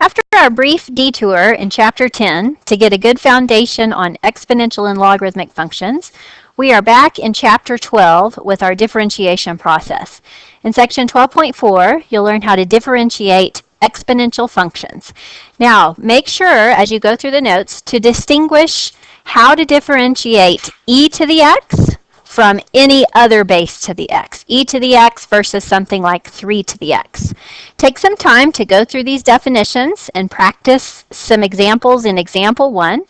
After our brief detour in Chapter 10 to get a good foundation on exponential and logarithmic functions, we are back in Chapter 12 with our differentiation process. In Section 12.4, you'll learn how to differentiate exponential functions. Now, make sure as you go through the notes to distinguish how to differentiate e to the x from any other base to the x. E to the x versus something like 3 to the x. Take some time to go through these definitions and practice some examples in example 1.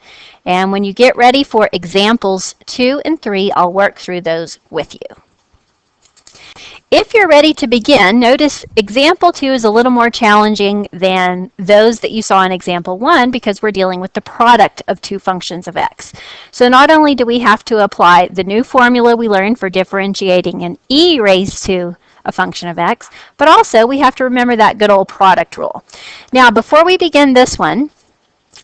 And when you get ready for examples 2 and 3, I'll work through those with you. If you're ready to begin, notice example 2 is a little more challenging than those that you saw in example 1 because we're dealing with the product of two functions of x. So not only do we have to apply the new formula we learned for differentiating an e raised to a function of x, but also we have to remember that good old product rule. Now, before we begin this one,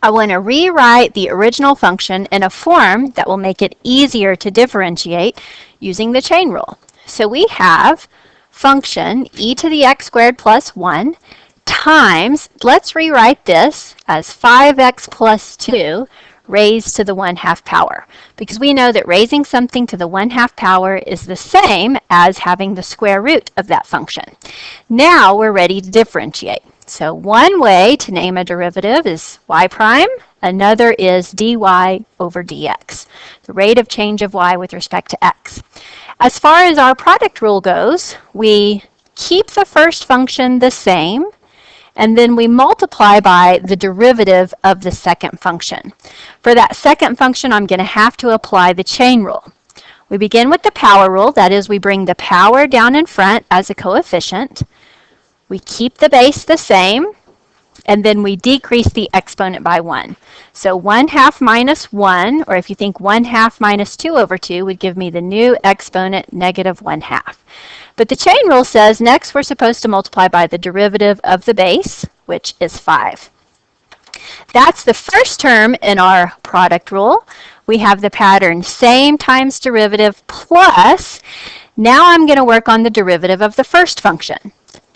I want to rewrite the original function in a form that will make it easier to differentiate using the chain rule. So we have function e to the x squared plus 1 times, let's rewrite this as 5x plus 2 raised to the 1/2 power, because we know that raising something to the 1/2 power is the same as having the square root of that function. Now we're ready to differentiate. So one way to name a derivative is y prime, another is dy over dx, the rate of change of y with respect to x. As far as our product rule goes, we keep the first function the same, and then we multiply by the derivative of the second function. For that second function, I'm going to have to apply the chain rule. We begin with the power rule, that is, we bring the power down in front as a coefficient. We keep the base the same, and then we decrease the exponent by 1. So 1/2 minus 1, or if you think 1/2 minus 2 over 2 would give me the new exponent negative 1/2. But the chain rule says next we're supposed to multiply by the derivative of the base, which is 5. That's the first term in our product rule. We have the pattern same times derivative plus, now I'm going to work on the derivative of the first function.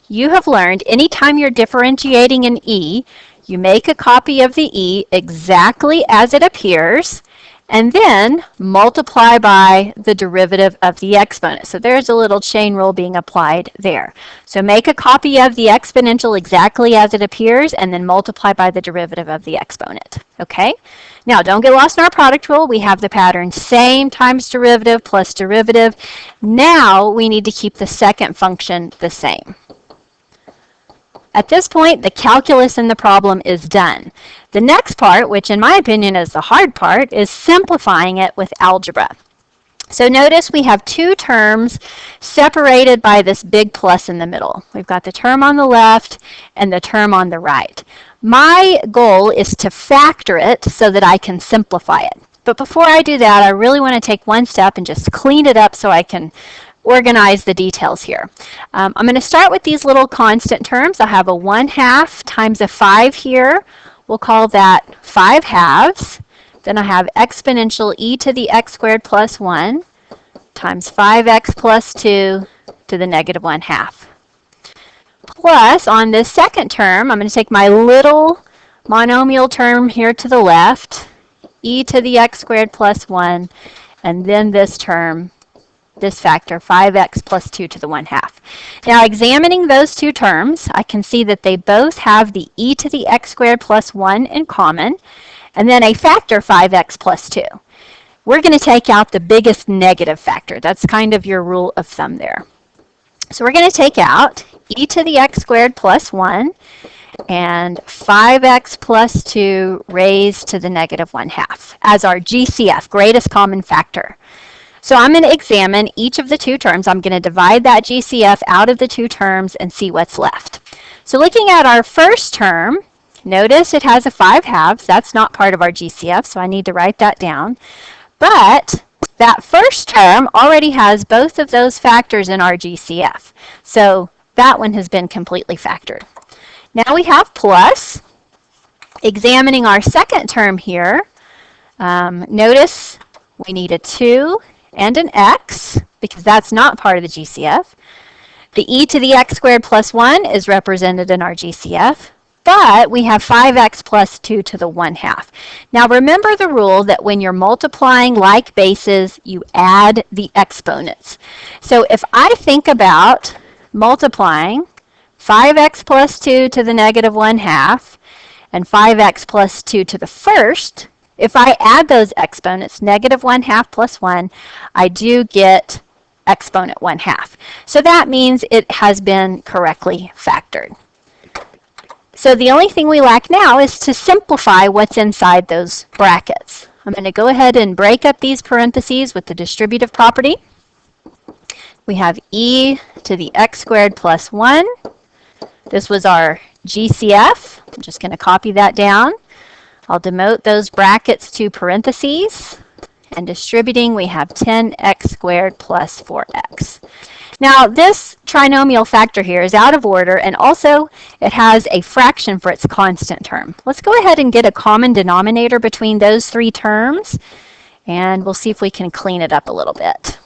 You have learned anytime you're differentiating an e, you make a copy of the e exactly as it appears, and then multiply by the derivative of the exponent. So there's a little chain rule being applied there. So make a copy of the exponential exactly as it appears, and then multiply by the derivative of the exponent. Okay? Now, don't get lost in our product rule. We have the pattern same times derivative plus derivative. Now we need to keep the second function the same. At this point, the calculus in the problem is done. The next part, which in my opinion is the hard part, is simplifying it with algebra. So notice we have two terms separated by this big plus in the middle. We've got the term on the left and the term on the right. My goal is to factor it so that I can simplify it. But before I do that, I really want to take one step and just clean it up so I can organize the details here. I'm going to start with these little constant terms. I have a 1/2 times a 5 here. We'll call that 5/2. Then I have exponential e to the x squared plus 1 times 5x plus 2 to the negative 1/2. Plus, on this second term, I'm going to take my little monomial term here to the left, e to the x squared plus 1, and then this term, this factor, 5x plus 2 to the 1/2. Now, examining those two terms, I can see that they both have the e to the x squared plus 1 in common, and then a factor 5x plus 2. We're going to take out the biggest negative factor. That's kind of your rule of thumb there. So we're going to take out e to the x squared plus 1 and 5x plus 2 raised to the negative 1/2 as our GCF, greatest common factor. So I'm going to examine each of the two terms. I'm going to divide that GCF out of the two terms and see what's left. So looking at our first term, notice it has a 5/2. That's not part of our GCF, so I need to write that down. But that first term already has both of those factors in our GCF. So that one has been completely factored. Now we have plus. Examining our second term here, notice we need a 2 and an x, because that's not part of the GCF. The e to the x squared plus 1 is represented in our GCF. but we have 5x plus 2 to the 1/2. Now remember the rule that when you're multiplying like bases, you add the exponents. So if I think about multiplying 5x plus 2 to the negative 1/2 and 5x plus 2 to the first, if I add those exponents, negative 1/2 plus 1, I do get exponent 1/2. So that means it has been correctly factored. So the only thing we lack now is to simplify what's inside those brackets. I'm going to go ahead and break up these parentheses with the distributive property. We have e to the x squared plus 1. This was our GCF. I'm just going to copy that down. I'll demote those brackets to parentheses. And distributing, we have 10x squared plus 4x. Now, this trinomial factor here is out of order, and also it has a fraction for its constant term. Let's go ahead and get a common denominator between those three terms, and we'll see if we can clean it up a little bit.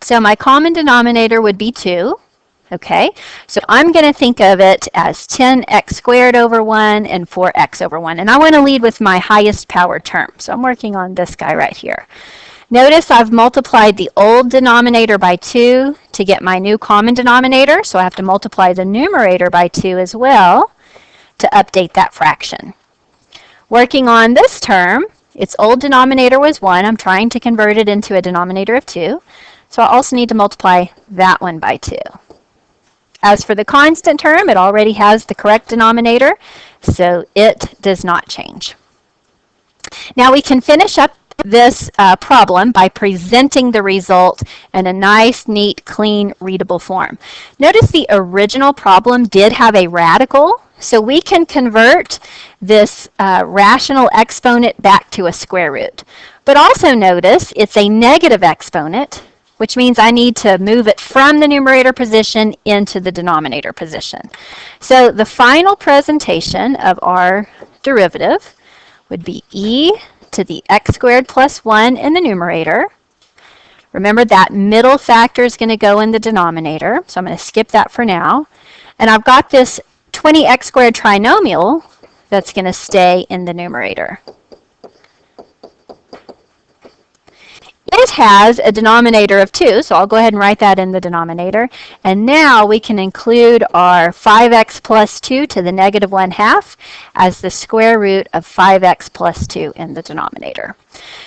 So my common denominator would be 2. Okay, so I'm going to think of it as 10x squared over 1 and 4x over 1. And I want to lead with my highest power term. So I'm working on this guy right here. Notice I've multiplied the old denominator by 2 to get my new common denominator. So I have to multiply the numerator by 2 as well to update that fraction. Working on this term, its old denominator was 1. I'm trying to convert it into a denominator of 2. So I also need to multiply that one by 2. As for the constant term, it already has the correct denominator, so it does not change. Now we can finish up this problem by presenting the result in a nice, neat, clean, readable form. Notice the original problem did have a radical, so we can convert this rational exponent back to a square root. But also notice it's a negative exponent, which means I need to move it from the numerator position into the denominator position. So the final presentation of our derivative would be e to the x squared plus 1 in the numerator. Remember that middle factor is going to go in the denominator, so I'm going to skip that for now. And I've got this 20x squared trinomial that's going to stay in the numerator. It has a denominator of 2, so I'll go ahead and write that in the denominator. And now we can include our 5x plus 2 to the negative 1/2 as the square root of 5x plus 2 in the denominator.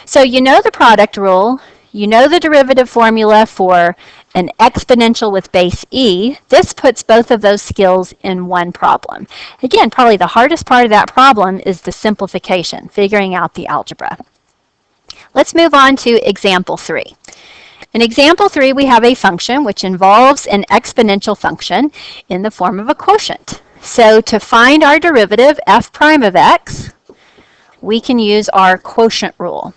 So you know the product rule. You know the derivative formula for an exponential with base e. This puts both of those skills in one problem. Again, probably the hardest part of that problem is the simplification, figuring out the algebra. Let's move on to example 3. In example 3, we have a function which involves an exponential function in the form of a quotient. So to find our derivative, f prime of x, we can use our quotient rule.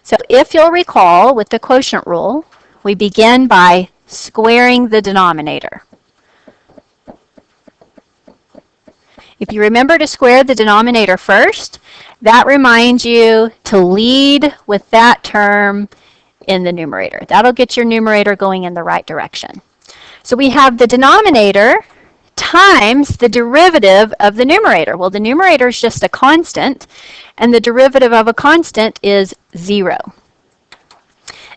So if you'll recall, with the quotient rule, we begin by squaring the denominator. If you remember to square the denominator first, that reminds you to lead with that term in the numerator. That'll get your numerator going in the right direction. So we have the denominator times the derivative of the numerator. Well, the numerator is just a constant, and the derivative of a constant is 0.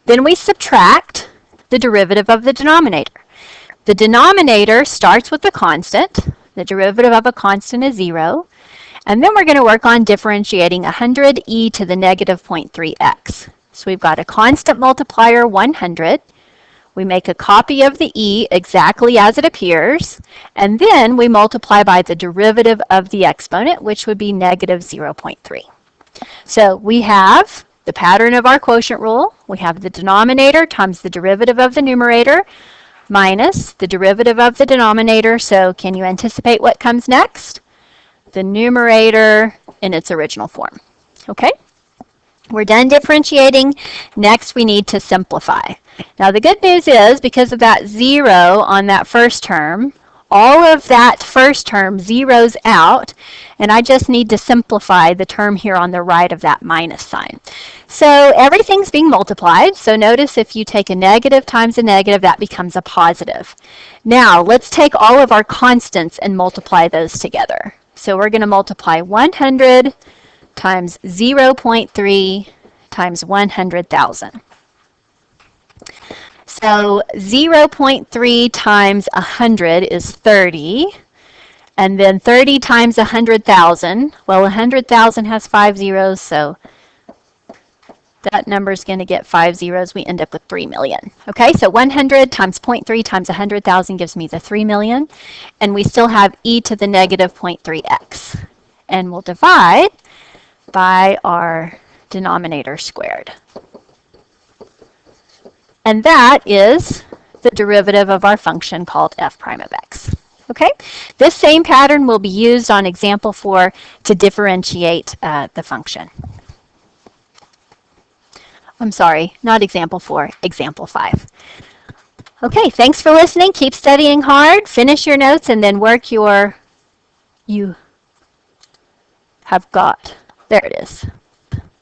Then we subtract the derivative of the denominator. The denominator starts with the constant. The derivative of a constant is 0. And then we're going to work on differentiating 100e to the negative 0.3x. So we've got a constant multiplier, 100. We make a copy of the e exactly as it appears. And then we multiply by the derivative of the exponent, which would be negative 0.3. So we have the pattern of our quotient rule. We have the denominator times the derivative of the numerator minus the derivative of the denominator. So can you anticipate what comes next? The numerator in its original form. Okay? We're done differentiating. Next, we need to simplify. Now, the good news is, because of that 0 on that first term, all of that first term zeroes out, and I just need to simplify the term here on the right of that minus sign. So everything's being multiplied. So notice if you take a negative times a negative, that becomes a positive. Now let's take all of our constants and multiply those together. So we're going to multiply 100 times 0.3 times 100,000. So 0.3 times 100 is 30. And then 30 times 100,000, well, 100,000 has 5 zeros, so that number is going to get 5 zeros. We end up with 3 million. Okay, so 100 times 0.3 times 100,000 gives me the 3 million. And we still have e to the negative 0.3x. And we'll divide by our denominator squared. And that is the derivative of our function called f prime of x. Okay, this same pattern will be used on example 4 to differentiate the function. I'm sorry, not example 4, example 5. Okay, thanks for listening. Keep studying hard, finish your notes, and then work your, you have got, there it is.